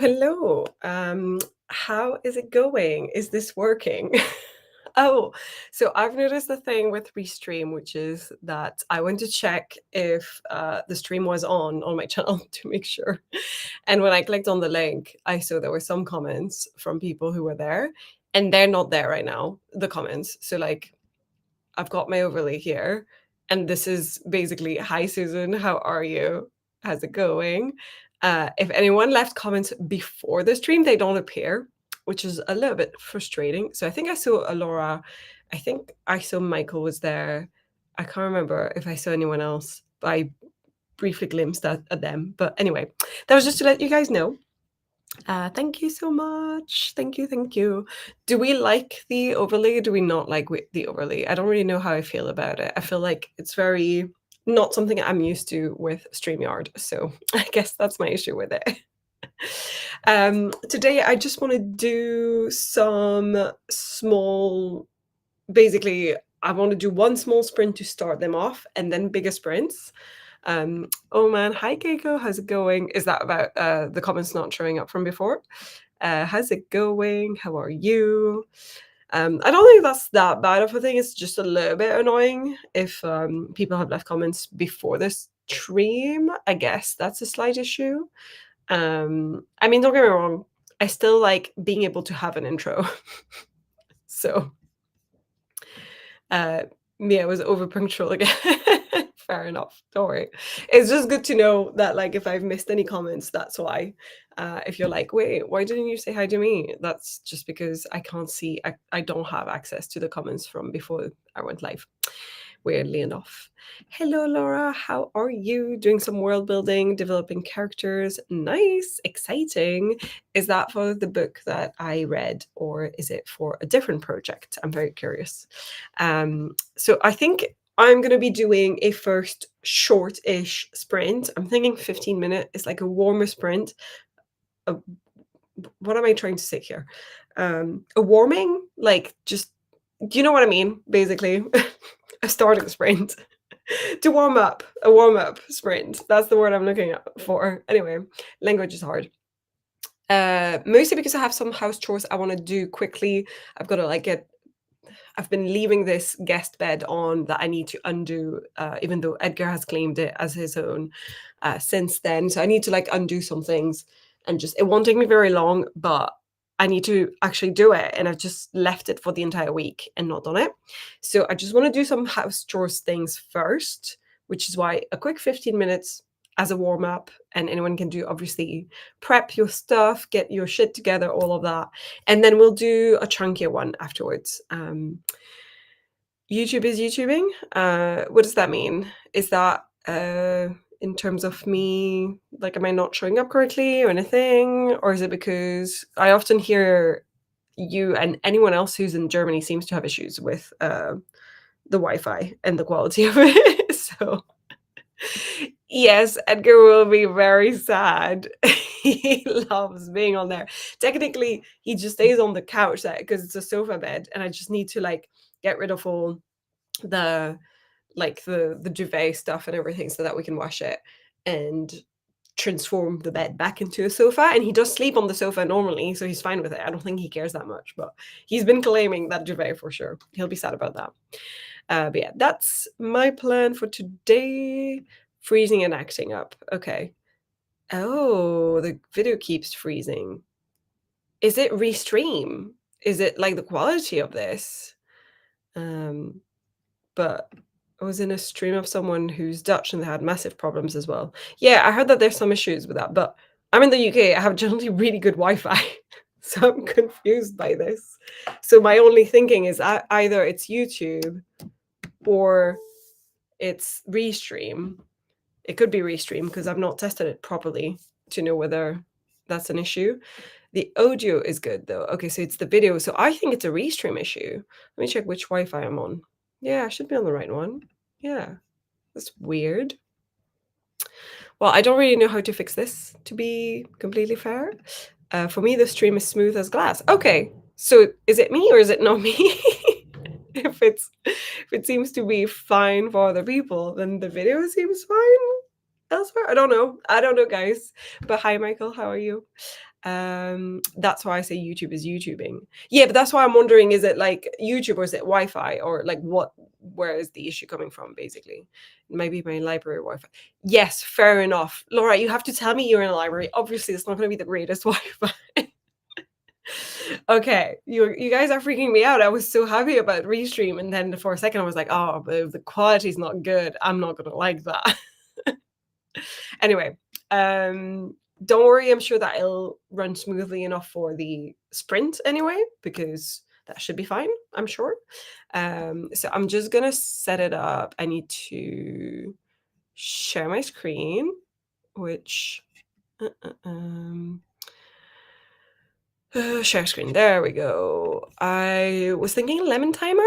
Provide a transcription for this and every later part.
Hello, hello. How is it going? Is this working? Oh, so I've noticed a thing with Restream, which is that I went to check if the stream was on my channel to make sure. And when I clicked on the link, I saw there were some comments from people who were there, and they're not there right now, the comments. So, like, I've got my overlay here, and this is basically, "Hi, Susan, how are you? How's it going?" If anyone left comments before the stream, they don't appear, which is a little bit frustrating. So I think I saw Alora. I think I saw Michael was there. I can't remember if I saw anyone else, but I briefly glimpsed at them. But anyway, that was just to let you guys know. Thank you so much. Thank you, thank you. Do we like the overlay? Do we not like the overlay? I don't really know how I feel about it. I feel like it's very not something I'm used to with StreamYard, so I guess that's my issue with it. Today I just want to do some small, basically, I want to do one small sprint to start them off and then bigger sprints. Oh man, hi Keiko, how's it going? Is that about the comments not showing up from before? How's it going? How are you? I don't think that's that bad of a thing. It's just a little bit annoying if people have left comments before this stream. I guess that's a slight issue. I mean, don't get me wrong. I still like being able to have an intro. So, Mia was over punctual again. Fair enough. Don't worry. It's just good to know that, like, if I've missed any comments, that's why. If you're like, wait, why didn't you say hi to me? That's just because I can't see, I don't have access to the comments from before I went live, weirdly enough. Hello, Laura. How are you? Doing some world building, developing characters. Nice, exciting. Is that for the book that I read, or is it for a different project? I'm very curious. So I think I'm going to be doing a first short-ish sprint. I'm thinking 15 minutes. It's like a warmer sprint. What am I trying to say here? A warming, like, just, do you know what I mean? Basically, a starting sprint to warm up, a warm-up sprint. That's the word I'm looking for. Anyway, language is hard. Mostly because I have some house chores I want to do quickly. I've got to like I've been leaving this guest bed on that I need to undo, even though Edgar has claimed it as his own since then. So I need to like undo some things, and just, it won't take me very long, but I need to actually do it. And I've just left it for the entire week and not done it. So I just want to do some house chores things first, which is why a quick 15 minutes as a warm up, and anyone can do, obviously, prep your stuff, get your shit together, all of that. And then we'll do a chunkier one afterwards. YouTube is YouTubing. What does that mean? Is that in terms of me, like, am I not showing up correctly or anything? Or is it because I often hear you and anyone else who's in Germany seems to have issues with the Wi-Fi and the quality of it? So yes, Edgar will be very sad. He loves being on there. Technically, he just stays on the couch because it's a sofa bed, and I just need to like get rid of all the the duvet stuff and everything so that we can wash it and transform the bed back into a sofa. And he does sleep on the sofa normally, so he's fine with it. I don't think he cares that much, but he's been claiming that duvet for sure. He'll be sad about that. But yeah, that's my plan for today. Freezing and acting up. Okay. Oh, the video keeps freezing. Is it restream? Is it like the quality of this? But I was in a stream of someone who's Dutch and they had massive problems as well. Yeah, I heard that there's some issues with that, but I'm in the UK. I have generally really good Wi-Fi, so I'm confused by this. So my only thinking is either it's YouTube or it's Restream. It could be Restream because I've not tested it properly to know whether that's an issue. The audio is good though. Okay, so it's the video. So I think it's a Restream issue. Let me check which Wi-Fi I'm on. Yeah, I should be on the right one. Yeah, that's weird. Well, I don't really know how to fix this, to be completely fair. For me, the stream is smooth as glass. Okay, so is it me or is it not me? If it seems to be fine for other people, then the video seems fine elsewhere. I don't know, guys. But hi, Michael. How are you? That's why I say YouTube is YouTubing. Yeah, but that's why I'm wondering, is it like YouTube or is it Wi-Fi or like what where is the issue coming from basically? Maybe my library Wi-Fi. Yes, fair enough. Laura, you have to tell me you're in a library. Obviously, it's not going to be the greatest Wi-Fi. Okay, you guys are freaking me out. I was so happy about Restream, and then for a second I was like, oh, but if the quality's not good, I'm not gonna like that. Anyway, don't worry, I'm sure that it'll run smoothly enough for the sprint anyway, because that should be fine, I'm sure. So I'm just gonna set it up. I need to share my screen, which share screen. There we go. I was thinking lemon timer.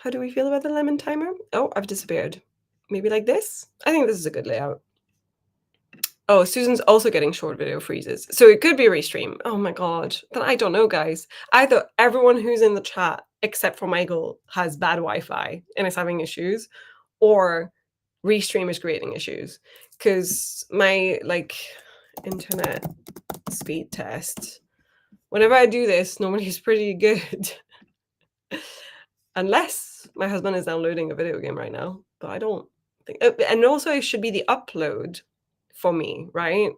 How do we feel about the lemon timer? Oh, I've disappeared. Maybe like this? I think this is a good layout. Oh, Susan's also getting short video freezes. So it could be a restream. Oh my god. Then I don't know, guys. Either everyone who's in the chat, except for Michael, has bad Wi-Fi and is having issues, or restream is creating issues. Because my like internet speed test, whenever I do this, normally it's pretty good. Unless my husband is downloading a video game right now, but I don't think. And also, it should be the upload for me, right?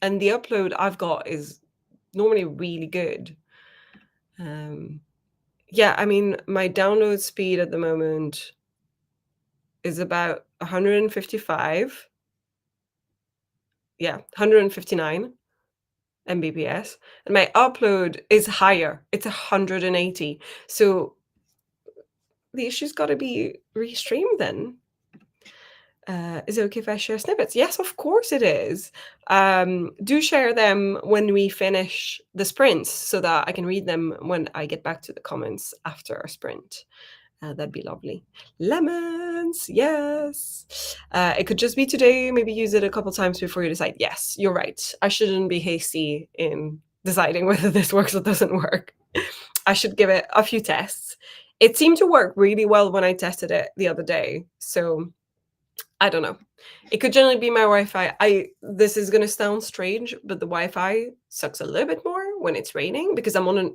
And the upload I've got is normally really good. Um, yeah, I mean, my download speed at the moment is about 155. Yeah, 159 Mbps. And my upload is higher. It's 180. So the issue's got to be restreamed then. Is it okay if I share snippets? Yes, of course it is. Do share them when we finish the sprints so that I can read them when I get back to the comments after a sprint. That'd be lovely. Lemons, yes. It could just be today. Maybe use it a couple times before you decide. Yes, you're right. I shouldn't be hasty in deciding whether this works or doesn't work. I should give it a few tests. It seemed to work really well when I tested it the other day. So I don't know. It could generally be my Wi-Fi. This is gonna sound strange, but the Wi-Fi sucks a little bit more when it's raining because I'm on an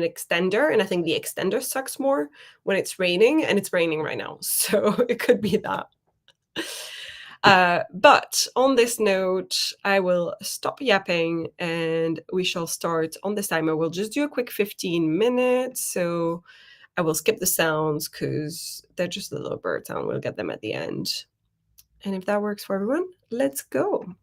extender, and I think the extender sucks more when it's raining, and it's raining right now, so it could be that. But on this note, I will stop yapping, and we shall start on this timer. We'll just do a quick 15 minutes, so I will skip the sounds because they're just a little bird sound. We'll get them at the end. And if that works for everyone, let's go.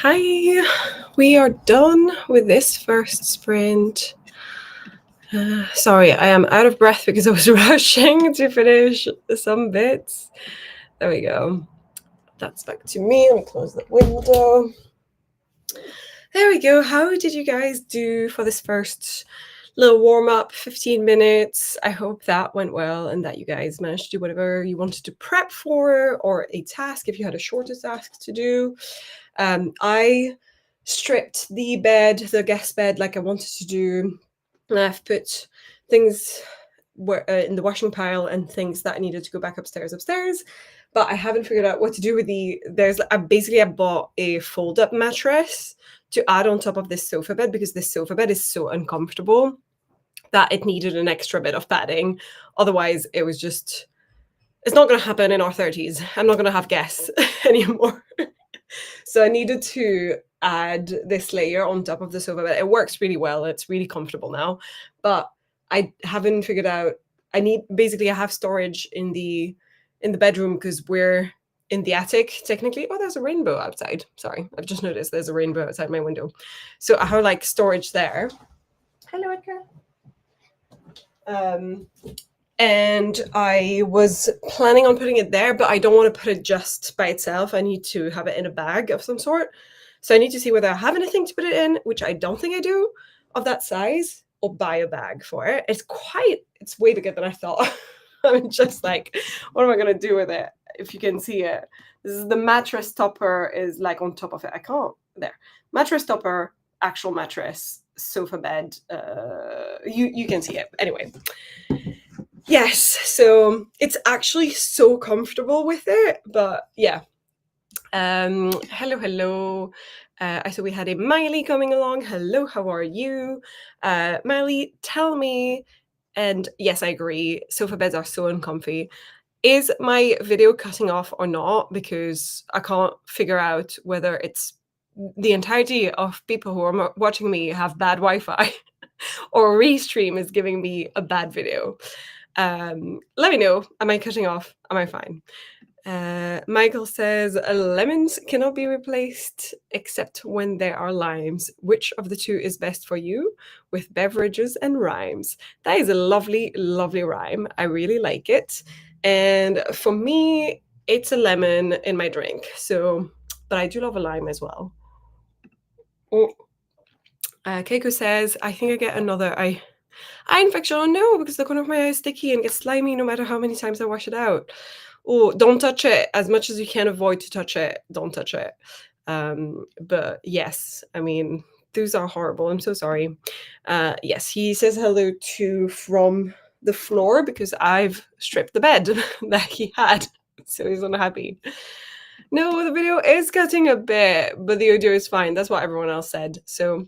Hi, we are done with this first sprint. Sorry, I am out of breath because I was rushing to finish some bits. There we go. That's back to me. Let me close the window. There we go. How did you guys do for this first little warm up, 15 minutes? I hope that went well and that you guys managed to do whatever you wanted to prep for, or a task if you had a shorter task to do. I stripped the bed, the guest bed, like I wanted to do, and I've put things in the washing pile and things that I needed to go back upstairs. But I haven't figured out what to do with I bought a fold up mattress to add on top of this sofa bed because this sofa bed is so uncomfortable that it needed an extra bit of padding. Otherwise, it's not going to happen in our 30s. I'm not going to have guests anymore. So I needed to add this layer on top of the sofa bed. It works really well. It's really comfortable now, but I haven't figured out. I have storage in the bedroom because we're in the attic technically. Oh, there's a rainbow outside. Sorry, I've just noticed there's a rainbow outside my window. So I have like storage there. Hello, Edgar. And I was planning on putting it there, but I don't want to put it just by itself. I need to have it in a bag of some sort. So I need to see whether I have anything to put it in, which I don't think I do, of that size, or buy a bag for it. It's way bigger than I thought. I'm just like, what am I going to do with it? If you can see it. This is the mattress topper is like on top of it. I can't, there. Mattress topper, actual mattress, sofa bed. You can see it. Anyway. Yes, so it's actually so comfortable with it, but yeah. Hello. I saw we had a Miley coming along. Hello, how are you? Miley, tell me, and yes, I agree, sofa beds are so uncomfy. Is my video cutting off or not? Because I can't figure out whether it's the entirety of people who are watching me have bad Wi-Fi or Restream is giving me a bad video. Let me know. Am I cutting off? Am I fine? Michael says lemons cannot be replaced except when there are limes. Which of the two is best for you with beverages and rhymes? That is a lovely, lovely rhyme. I really like it. And for me, it's a lemon in my drink. So, but I do love a lime as well. Oh. Keiko says, I think I get another eye infection. Oh no, because the corner of my eye is sticky and gets slimy no matter how many times I wash it out. Oh, don't touch it. As much as you can avoid to touch it, don't touch it. But yes, I mean, those are horrible. I'm so sorry. Yes, he says hello to from the floor because I've stripped the bed that he had. So he's unhappy. No, the video is cutting a bit, but the audio is fine. That's what everyone else said. So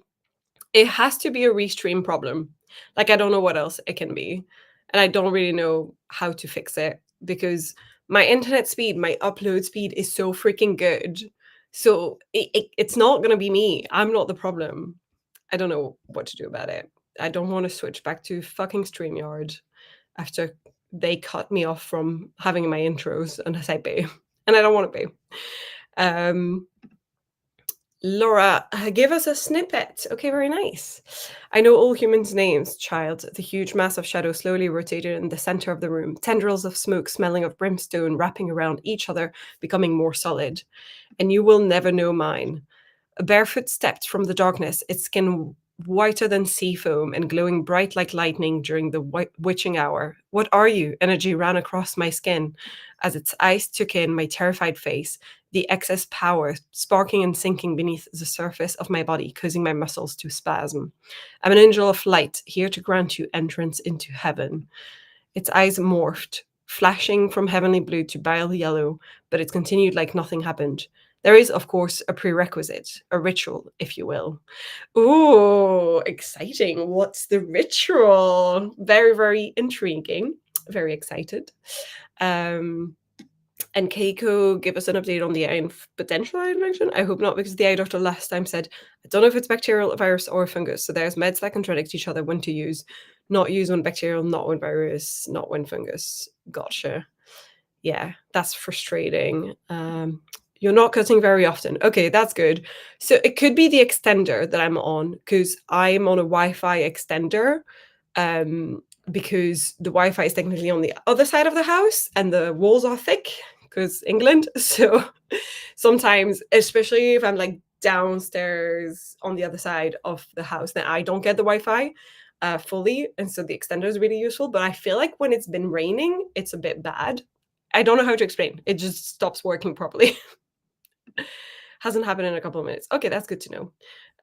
it has to be a restream problem. Like, I don't know what else it can be. And I don't really know how to fix it because my internet speed, my upload speed is so freaking good. So it's not going to be me. I'm not the problem. I don't know what to do about it. I don't want to switch back to fucking StreamYard after they cut me off from having my intros unless I pay. And I don't want to pay. Laura, give us a snippet. Okay, very nice. I know all humans' names, child. The huge mass of shadow slowly rotated in the center of the room, tendrils of smoke smelling of brimstone wrapping around each other, becoming more solid. And you will never know mine. A barefoot stepped from the darkness, its skin whiter than sea foam and glowing bright like lightning during the witching hour. What are you? Energy ran across my skin as its eyes took in my terrified face, the excess power sparking and sinking beneath the surface of my body, causing my muscles to spasm. I'm an angel of light, here to grant you entrance into heaven. Its eyes morphed, flashing from heavenly blue to pale yellow, but it continued like nothing happened. There is, of course, a prerequisite, a ritual, if you will. Ooh, exciting. What's the ritual? Very, very intriguing. Very excited. And Keiko, give us an update on the potential eye infection. I hope not, because the eye doctor last time said, I don't know if it's bacterial, virus, or fungus. So there's meds that contradict each other when to use. Not use when bacterial, not when virus, not when fungus. Gotcha. Yeah, that's frustrating. You're not cutting very often. Okay, that's good. So it could be the extender that I'm on because I'm on a Wi-Fi extender, um, because the Wi-Fi is technically on the other side of the house and the walls are thick because England. So sometimes, especially if I'm like downstairs on the other side of the house, then I don't get the Wi-Fi fully, and so the extender is really useful. But I feel like when it's been raining, it's a bit bad. I don't know how to explain. It just stops working properly. Hasn't happened in a couple of minutes. Okay, that's good to know.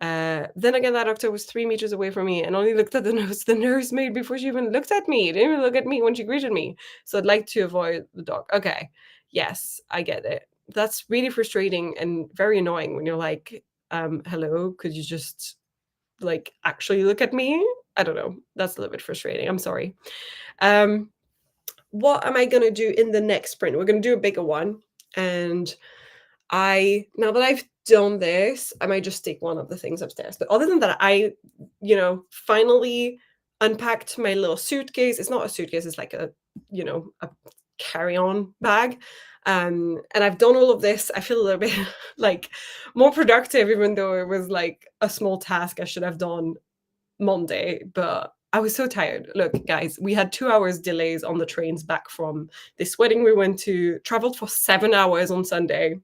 Then again, that doctor was 3 meters away from me and only looked at the notes the nurse made before she even looked at me. Didn't even look at me when she greeted me. So I'd like to avoid the dog. Okay. Yes, I get it. That's really frustrating and very annoying when you're like, hello, could you just like actually look at me? I don't know. That's a little bit frustrating. I'm sorry. Um, what am I gonna do in the next sprint? We're gonna do a bigger one. And I now that I've done this, I might just take one of the things upstairs. But other than that, finally unpacked my little suitcase. It's not a suitcase, it's like a carry-on bag. And I've done all of this. I feel a little bit like more productive, even though it was like a small task I should have done Monday, but I was so tired. Look, guys, we had 2 hours delays on the trains back from this wedding we went to, traveled for 7 hours on Sunday.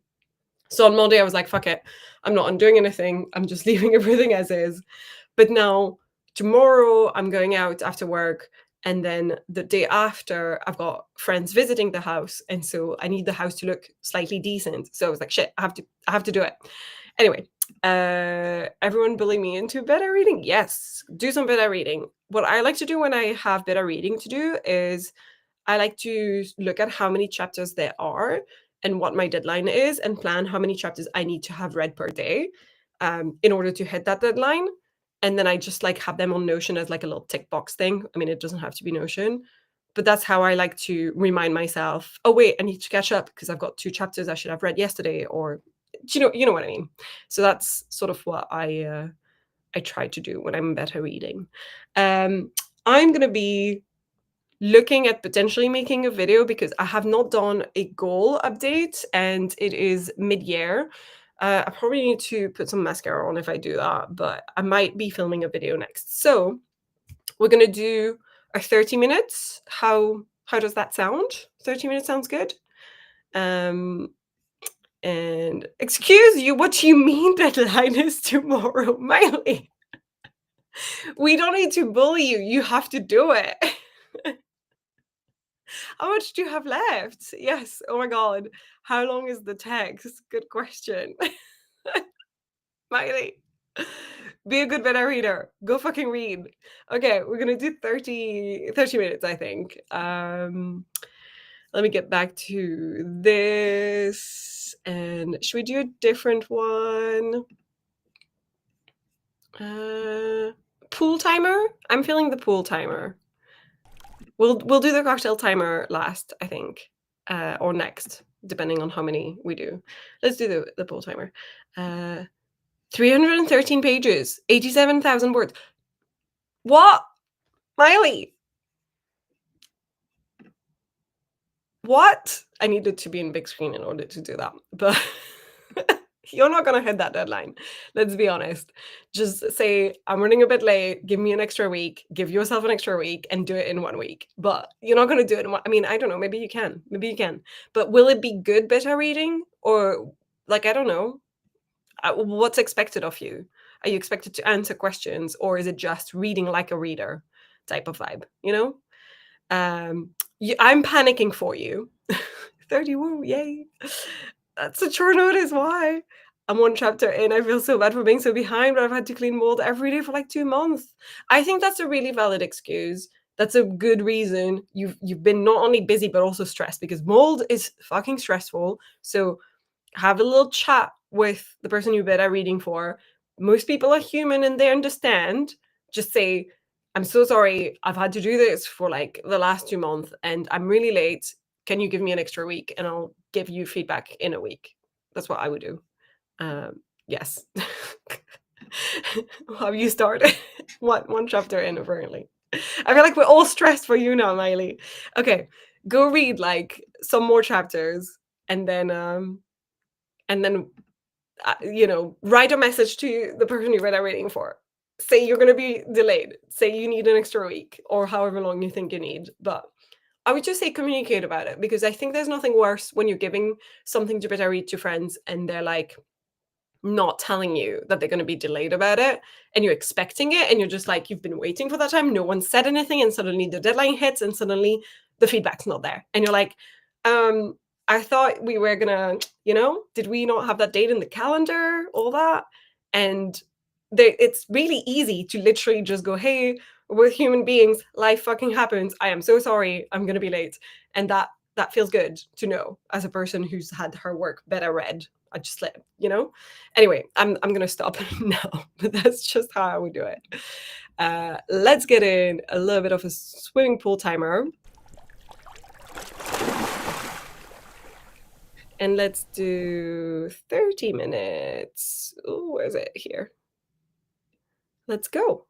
So on Monday, I was like, fuck it. I'm not undoing anything. I'm just leaving everything as is. But now, tomorrow, I'm going out after work. And then the day after, I've got friends visiting the house. And so I need the house to look slightly decent. So I was like, shit, I have to do it. Anyway, everyone bully me into better reading. Yes, do some better reading. What I like to do when I have better reading to do is I like to look at how many chapters there are and what my deadline is and plan how many chapters I need to have read per day in order to hit that deadline. And then I just like have them on Notion as like a little tick box thing. I mean, it doesn't have to be Notion, but that's how I like to remind myself, oh wait, I need to catch up because I've got 2 chapters I should have read yesterday, or you know what I mean. So that's sort of what I try to do when I'm better reading. I'm gonna be looking at potentially making a video because I have not done a goal update and it is mid-year. I probably need to put some mascara on if I do that, but I might be filming a video next. So we're gonna do a 30 minutes. How does that sound? 30 minutes sounds good. Um, and excuse you, what do you mean deadline is tomorrow, Miley? We don't need to bully you. You have to do it. How much do you have left? Yes. Oh my god. How long is the text? Good question. Miley. Be a good beta reader. Go fucking read. Okay, we're gonna do 30 minutes, I think. Let me get back to this. And should we do a different one? Pool timer? I'm feeling the pool timer. We'll do the cocktail timer last, I think, or next, depending on how many we do. Let's do the pool timer. 313 pages, 87,000 words. What? Miley? What? I needed to be in big screen in order to do that, but you're not gonna hit that deadline. Let's be honest. Just say, I'm running a bit late, give me an extra week, give yourself an extra week, and do it in 1 week. But you're not gonna do it in one. I mean, I don't know, maybe you can. Maybe you can. But will it be good beta reading? Or like, I don't know. What's expected of you? Are you expected to answer questions, or is it just reading like a reader type of vibe, you know? I'm panicking for you. 30, woo, yay. That's a chore notice, why? I'm 1 chapter in, I feel so bad for being so behind, but I've had to clean mold every day for like 2 months. I think that's a really valid excuse. That's a good reason. You've been not only busy, but also stressed because mold is fucking stressful. So have a little chat with the person you better reading for. Most people are human and they understand. Just say, I'm so sorry. I've had to do this for like the last 2 months and I'm really late. Can you give me an extra week and I'll give you feedback in a week? That's what I would do. Yes. Have you started? What, 1 chapter in apparently? I feel like we're all stressed for you now, Miley. Okay, go read like some more chapters and then and then write a message to the person you're waiting for. Say you're going to be delayed. Say you need an extra week or however long you think you need. But I would just say communicate about it because I think there's nothing worse when you're giving something to better read to friends and they're like not telling you that they're going to be delayed about it and you're expecting it and you're just like you've been waiting for that time, no one said anything, and suddenly the deadline hits and suddenly the feedback's not there and you're like, I thought we were gonna, did we not have that date in the calendar, all that. And it's really easy to literally just go, hey, we're human beings, life fucking happens, I am so sorry, I'm gonna be late. And that feels good to know as a person who's had her work better read. I just Anyway, I'm gonna stop now, but that's just how I would do it. Let's get in a little bit of a swimming pool timer. And let's do 30 minutes. Oh, where is it? Here. Let's go.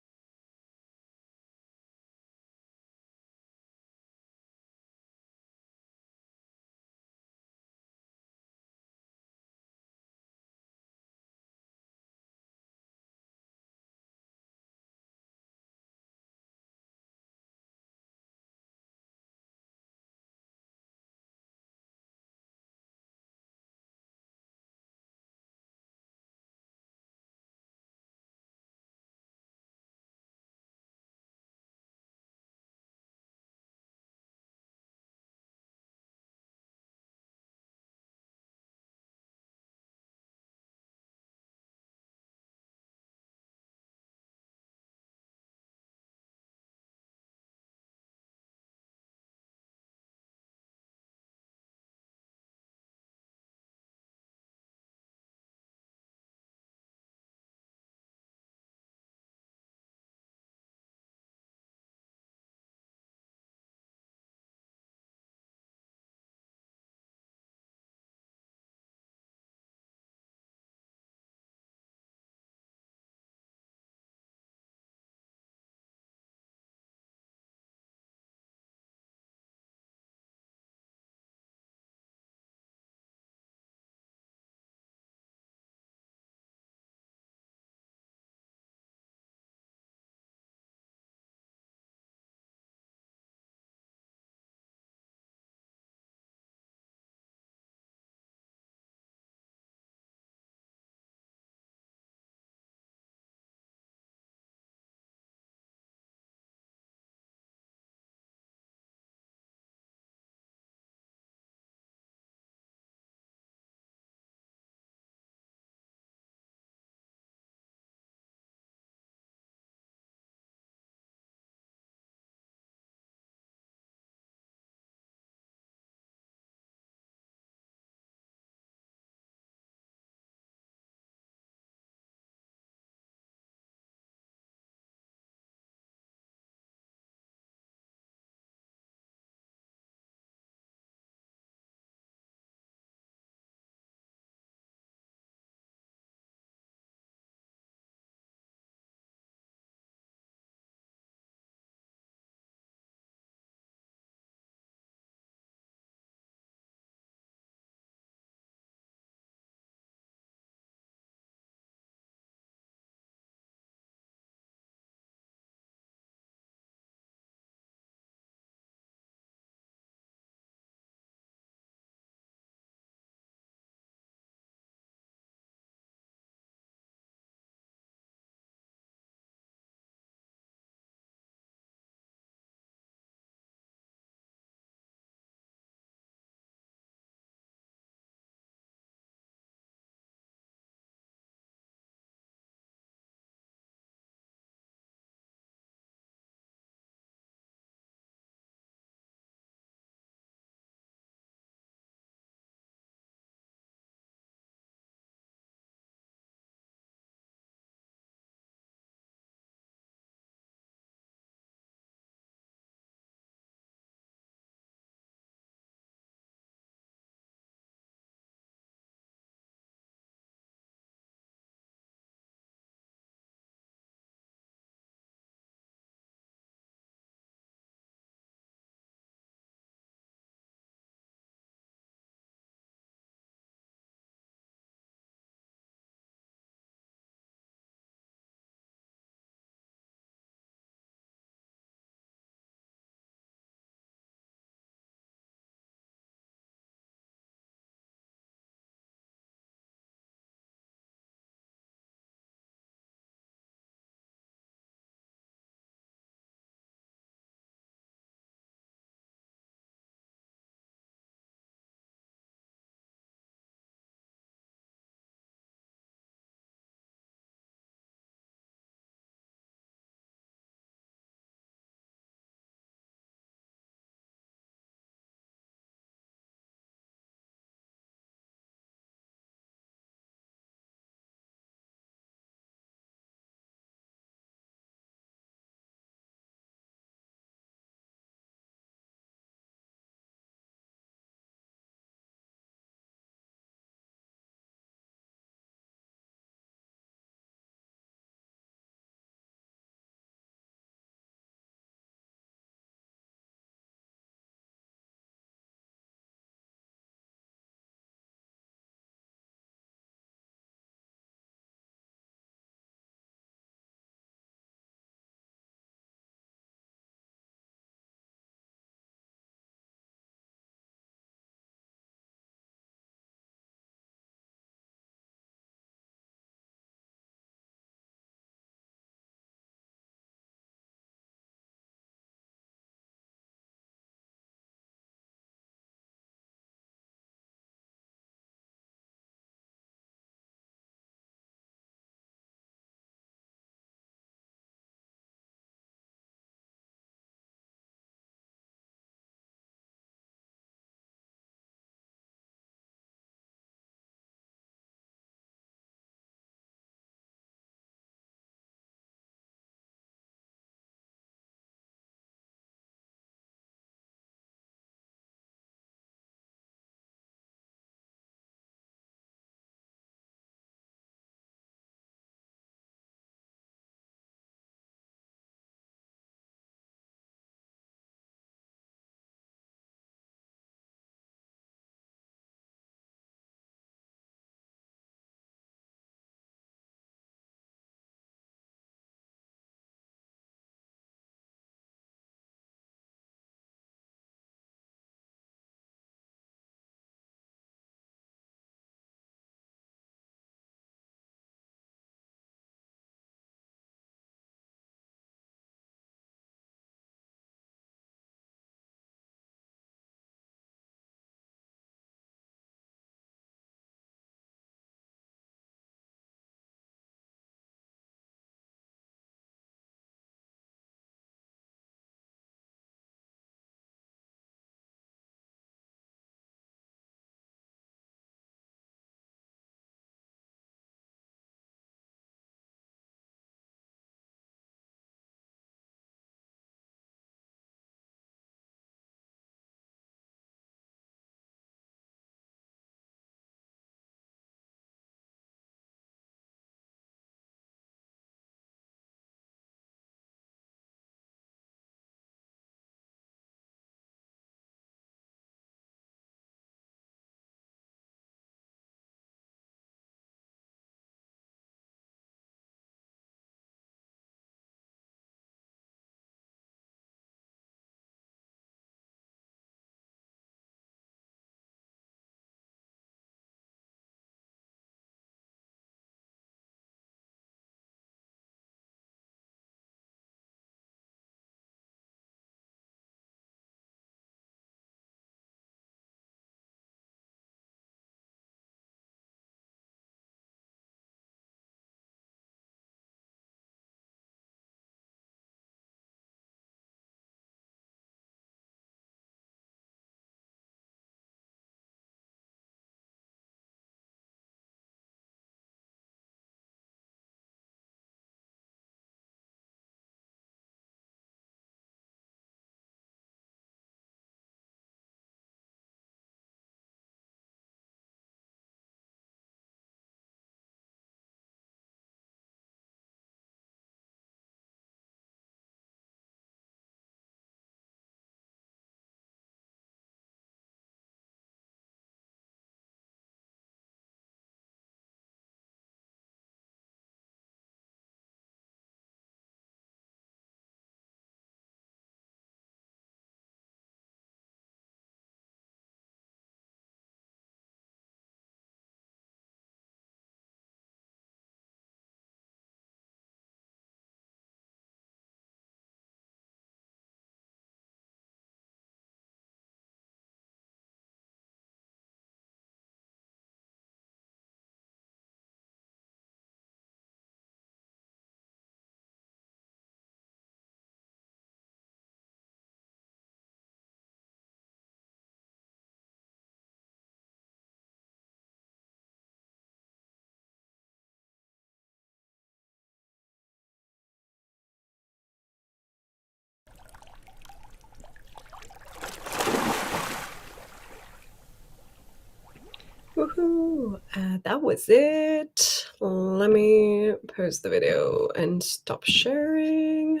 Woohoo! That was it. Let me pause the video and stop sharing.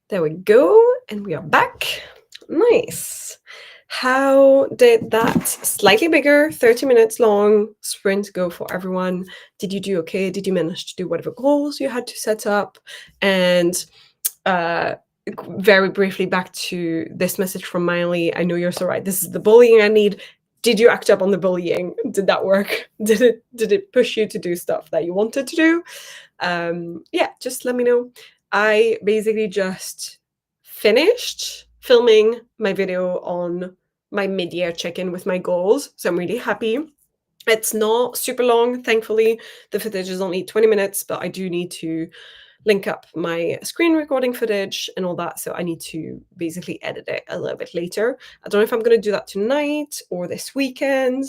There we go, and we are back. Nice. How did that slightly bigger, 30 minutes long sprint go for everyone? Did you do okay? Did you manage to do whatever goals you had to set up? And uh, very briefly back to this message from Miley. I know you're so right. This is the bullying I need. Did you act up on the bullying? Did that work? Did it push you to do stuff that you wanted to do? Yeah, just let me know. I basically just finished filming my video on my mid-year check-in with my goals, so I'm really happy. It's not super long, thankfully. The footage is only 20 minutes, but I do need to link up my screen recording footage and all that, so I need to basically edit it a little bit later. I don't know if I'm going to do that tonight or this weekend.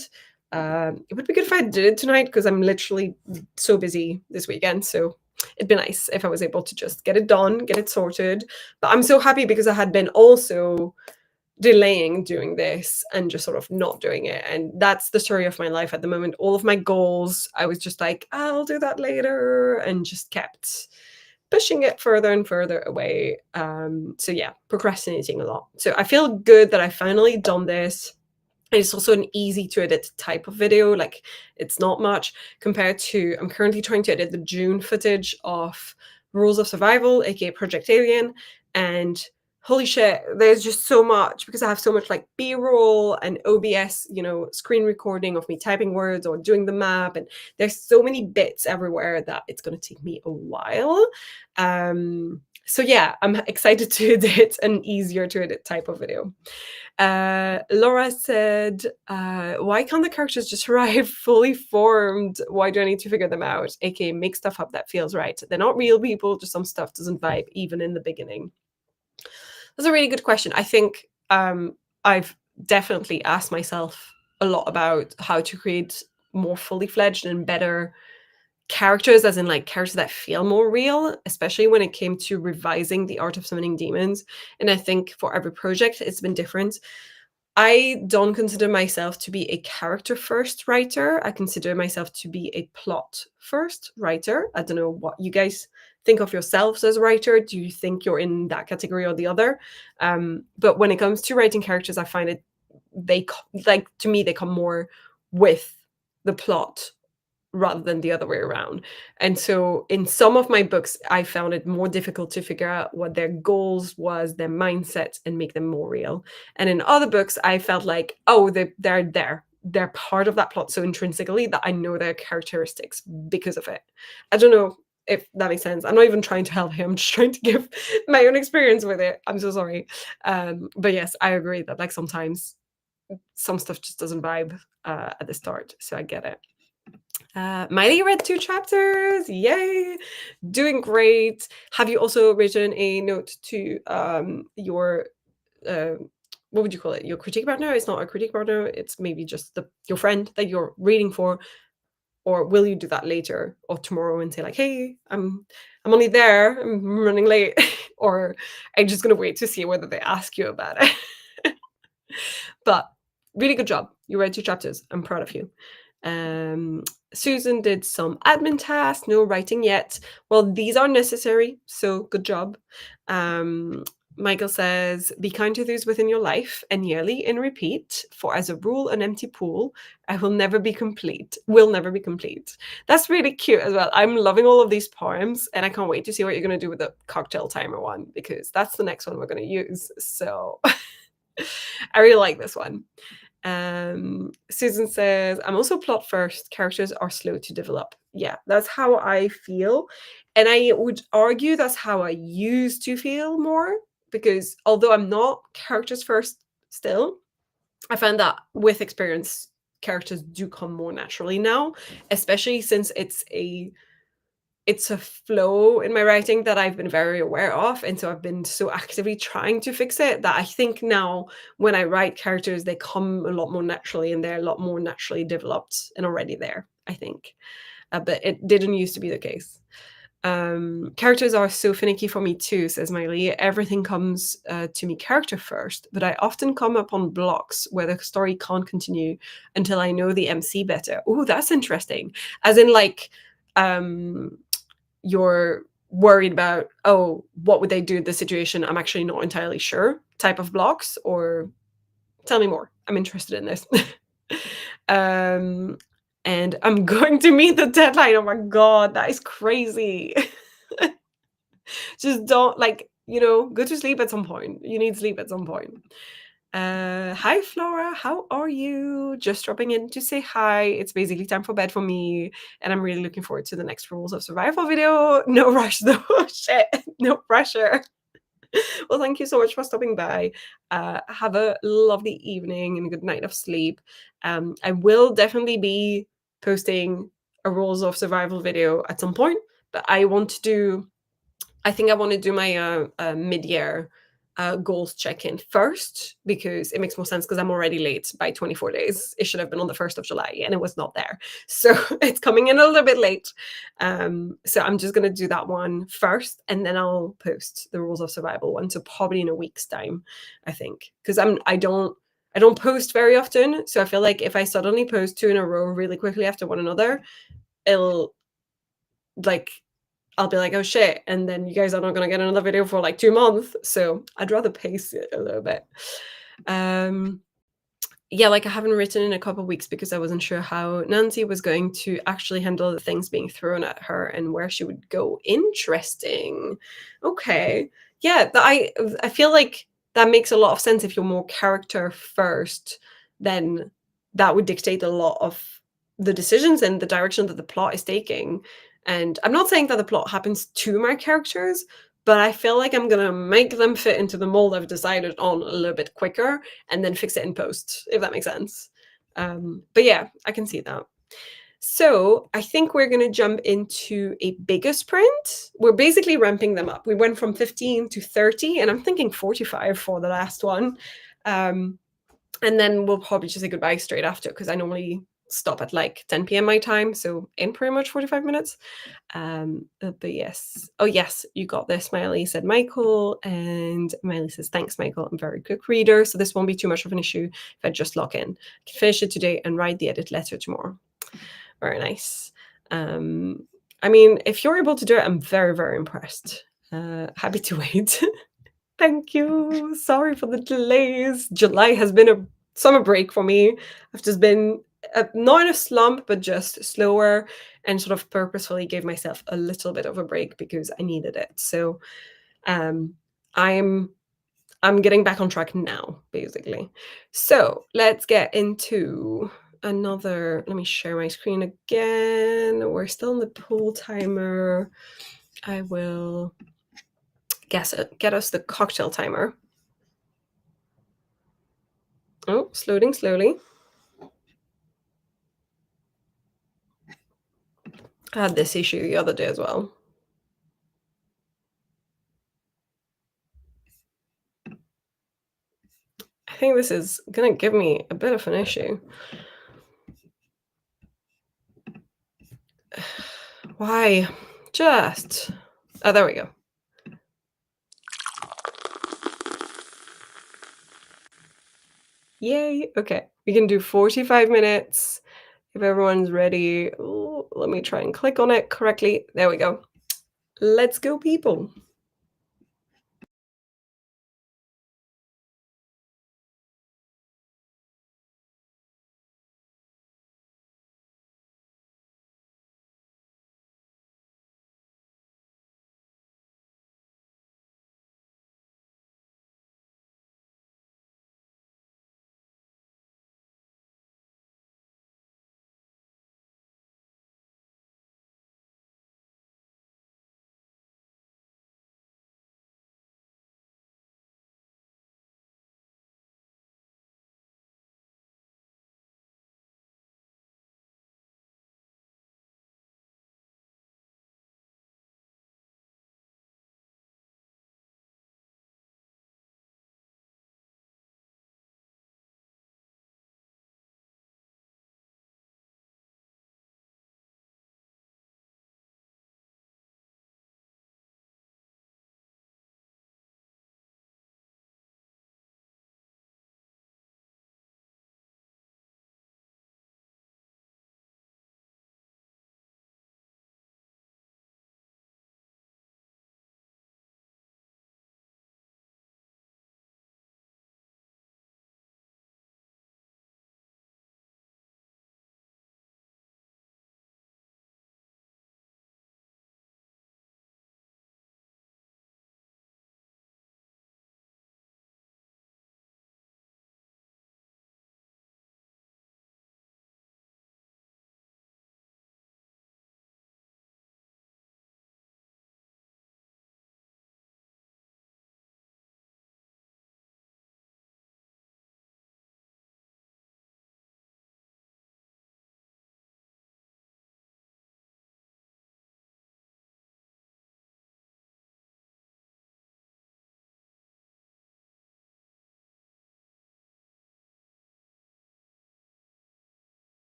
It would be good if I did it tonight because I'm literally so busy this weekend, so it'd be nice if I was able to just get it done, get it sorted. But I'm so happy because I had been also delaying doing this and just sort of not doing it, and that's the story of my life at the moment. All of my goals, I was just like, I'll do that later, and just kept pushing it further and further away. So yeah, procrastinating a lot. So I feel good that I finally done this. It's also an easy to edit type of video. Like, it's not much compared to, I'm currently trying to edit the June footage of Rules of Survival, aka Project Alien, and holy shit, there's just so much because I have so much like B-roll and OBS, screen recording of me typing words or doing the map, and there's so many bits everywhere that it's going to take me a while. So yeah, I'm excited to edit an easier to edit type of video. Laura said, why can't the characters just arrive fully formed? Why do I need to figure them out? AKA make stuff up that feels right. They're not real people, just some stuff doesn't vibe even in the beginning. That's a really good question. I think I've definitely asked myself a lot about how to create more fully fledged and better characters, as in like characters that feel more real, especially when it came to revising the art of summoning demons. And I think for every project, it's been different. I don't consider myself to be a character first writer. I consider myself to be a plot first writer. I don't know what you guys think of yourselves as a writer. Do you think you're in that category or the other? But when it comes to writing characters, I find it, to me, they come more with the plot rather than the other way around. And so in some of my books, I found it more difficult to figure out what their goals was, their mindset, and make them more real. And in other books, I felt like, oh, they're there. They're part of that plot so intrinsically that I know their characteristics because of it. I don't know if that makes sense. I'm not even trying to help him. I'm just trying to give my own experience with it. I'm so sorry. But yes, I agree that like sometimes some stuff just doesn't vibe at the start. So I get it. Miley read 2 chapters. Yay! Doing great. Have you also written a note to your what would you call it? Your critique partner? It's not a critique partner. It's maybe just your friend that you're reading for. Or will you do that later or tomorrow and say like, hey, I'm only there. I'm running late. Or are you just gonna wait to see whether they ask you about it? But really good job. You read 2 chapters. I'm proud of you. Susan did some admin tasks, no writing yet. Well, these are necessary, so good job. Michael says, be kind to those within your life and yearly and repeat. For as a rule, an empty pool, I will never be complete. Will never be complete. That's really cute as well. I'm loving all of these poems, and I can't wait to see what you're going to do with the cocktail timer one, because that's the next one we're going to use. So I really like this one. Susan says, I'm also plot first. Characters are slow to develop. Yeah, that's how I feel. And I would argue that's how I used to feel more, because although I'm not characters first still, I find that with experience, characters do come more naturally now, especially since it's a flow in my writing that I've been very aware of. And so I've been so actively trying to fix it that I think now when I write characters, they come a lot more naturally and they're a lot more naturally developed and already there, I think. But it didn't used to be the case. Characters are so finicky for me too, says Miley. Everything comes to me character first, but I often come upon blocks where the story can't continue until I know the MC better. Oh, that's interesting. As in, like, um, you're worried about, oh, what would they do in this situation? I'm actually not entirely sure type of blocks, or tell me more. I'm interested in this. um, and I'm going to meet the deadline. Oh my God, that is crazy. Just don't, like, go to sleep at some point. You need sleep at some point. Hi Flora, how are you? Just dropping in to say hi. It's basically time for bed for me, and I'm really looking forward to the next Rules of Survival video. No rush though. Shit, no pressure. Well, thank you so much for stopping by. Have a lovely evening and a good night of sleep. I will definitely be posting a Rules of Survival video at some point, but I think I want to do my mid-year goals check-in first, because it makes more sense, because I'm already late by 24 days. It should have been on the 1st of July and it was not there. So it's coming in a little bit late. So I'm just going to do that one first, and then I'll post the Rules of Survival one. So probably in a week's time, I think, because I don't post very often. So I feel like if I suddenly post 2 in a row really quickly after one another, it'll, like, I'll be like, "Oh, shit," and then you guys are not gonna get another video for, like, 2 months, so I'd rather pace it a little bit. Um, yeah, like, I haven't written in a couple of weeks because I wasn't sure how Nancy was going to actually handle the things being thrown at her and where she would go. Interesting. Okay. Yeah, I feel like that makes a lot of sense. If you're more character first, then that would dictate a lot of the decisions and the direction that the plot is taking. And I'm not saying that the plot happens to my characters, but I feel like I'm gonna make them fit into the mold I've decided on a little bit quicker, and then fix it in post, if that makes sense. But yeah, I can see that. So I think we're going to jump into a bigger sprint. We're basically ramping them up. We went from 15 to 30, and I'm thinking 45 for the last one. And then we'll probably just say goodbye straight after, because I normally stop at like 10 p.m. my time, so in pretty much 45 minutes. But yes. Oh, yes, you got this, Miley, said Michael. And Miley says, thanks, Michael. I'm a very quick reader, so this won't be too much of an issue if I just log in. I can finish it today and write the edit letter tomorrow. Very nice. I mean, if you're able to do it, I'm very, very impressed. Happy to wait. Thank you. Sorry for the delays. July has been a summer break for me. I've just been not in a slump, but just slower, and sort of purposefully gave myself a little bit of a break because I needed it. So I'm I'm getting back on track now, basically. So let's get into another. Let me share my screen again. We're still in the pool timer. I will get us the cocktail timer. Oh, it's loading slowly. I had this issue the other day as well. I think this is gonna give me a bit of an issue. Why? Just. Oh, there we go. Yay. Okay. We can do 45 minutes if everyone's ready. Ooh, let me try and click on it correctly. There we go. Let's go, people.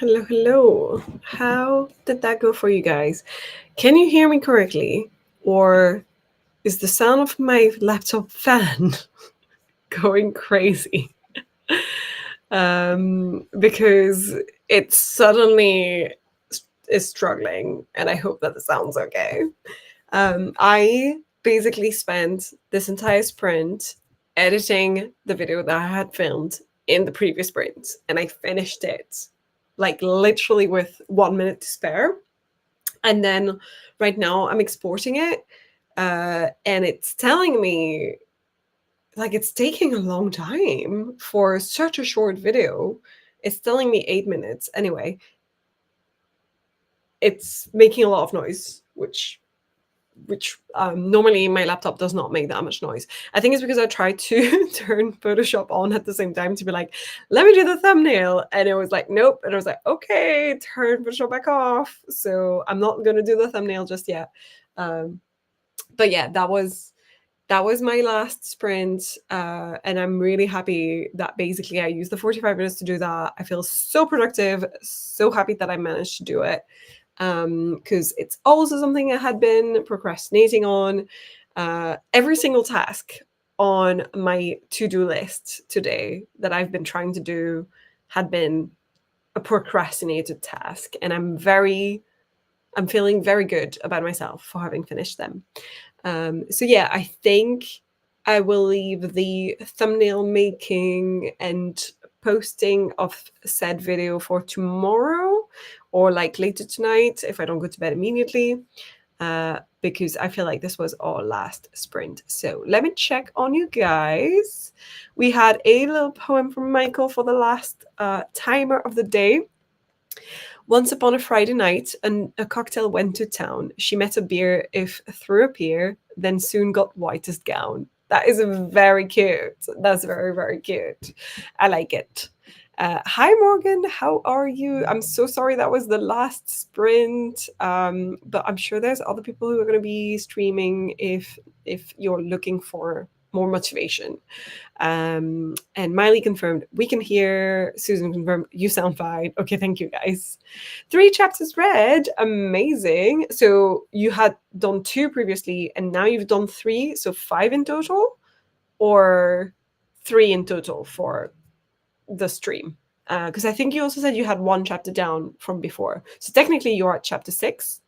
hello, hello. How did that go for you guys? Can you hear me correctly? Or is the sound of my laptop fan going crazy? Because it suddenly is struggling, and I hope that the sound's okay. I basically spent this entire sprint editing the video that I had filmed in the previous sprint, and I finished it like literally with 1 minute to spare. And then right now I'm exporting it, and it's telling me like it's taking a long time for such a short video. It's telling me 8 minutes. Anyway, it's making a lot of noise, which normally my laptop does not make that much noise. I think it's because I tried to turn Photoshop on at the same time to be like, let me do the thumbnail. And it was like, nope. And I was like, okay, turn Photoshop back off. So I'm not going to do the thumbnail just yet. But yeah, that was my last sprint, and I'm really happy that basically I used the 45 minutes to do that. I feel so productive, so happy that I managed to do it, because it's also something I had been procrastinating on. Every single task on my to-do list today that I've been trying to do had been a procrastinated task, and I'm feeling very good about myself for having finished them. So yeah, I think I will leave the thumbnail making and posting of said video for tomorrow, or like later tonight if I don't go to bed immediately, because I feel like this was our last sprint. So let me check on you guys. We had a little poem from Michael for the last timer of the day. Once upon a Friday night, a cocktail went to town. She met a beer if through a pier, then soon got whitest gown. That is very cute. That's very, very cute. I like it. Hi, Morgan. How are you? I'm so sorry that was the last sprint, but I'm sure there's other people who are going to be streaming if you're looking for more motivation. And Miley confirmed, we can hear. Susan confirmed, you sound fine. Okay, thank you guys. 3 chapters read. Amazing. So you had done 2 previously, and now you've done 3, so 5 in total, or 3 in total for the stream? Because I think you also said you had 1 chapter down from before. So technically you're at chapter 6,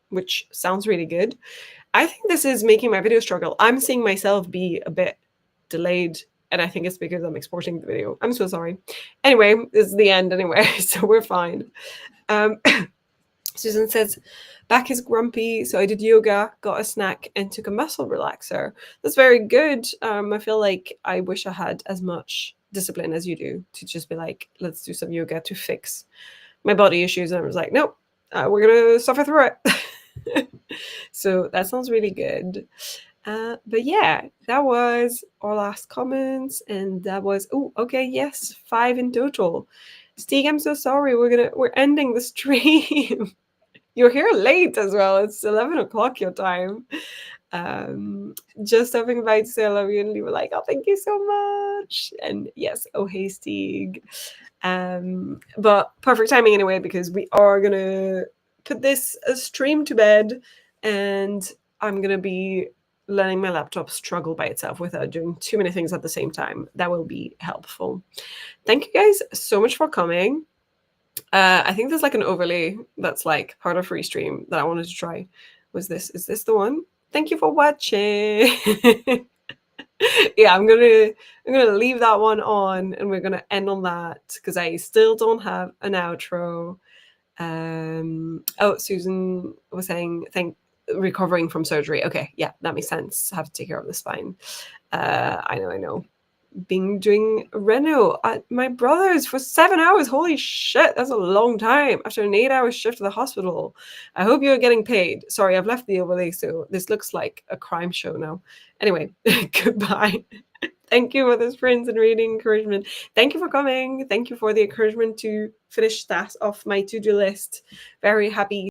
which sounds really good. I think this is making my video struggle. I'm seeing myself be a bit delayed, and I think it's because I'm exporting the video. I'm so sorry. Anyway, this is the end anyway, so we're fine. Susan says, back is grumpy, so I did yoga, got a snack, and took a muscle relaxer. That's very good. I feel like I wish I had as much discipline as you do to just be like, let's do some yoga to fix my body issues. And I was like, nope, we're going to suffer through it. So that sounds really good. But yeah, that was our last comments, and that was okay, yes, 5 in total. Stig, I'm so sorry. We're ending the stream. You're here late as well. It's 11 o'clock your time. Just having by to say I love you, and you were like, oh, thank you so much. And yes, oh hey Stig. But perfect timing anyway, because we are gonna put this stream to bed, and I'm gonna be letting my laptop struggle by itself without doing too many things at the same time. That will be helpful. Thank you guys so much for coming. I think there's like an overlay that's like part of Restream that I wanted to try. Is this the one? Thank you for watching. Yeah, I'm gonna leave that one on, and we're gonna end on that because I still don't have an outro. Oh, Susan was saying recovering from surgery. Okay, yeah, that makes sense. Have to take care of the spine. I know. Been doing reno at my brother's for 7 hours. Holy shit, that's a long time after an 8-hour shift to the hospital. I hope you're getting paid. Sorry, I've left the overlay, so this looks like a crime show now. Anyway, goodbye. Thank you for the sprints and reading encouragement. Thank you for coming. Thank you for the encouragement to finish that off my to-do list. Very happy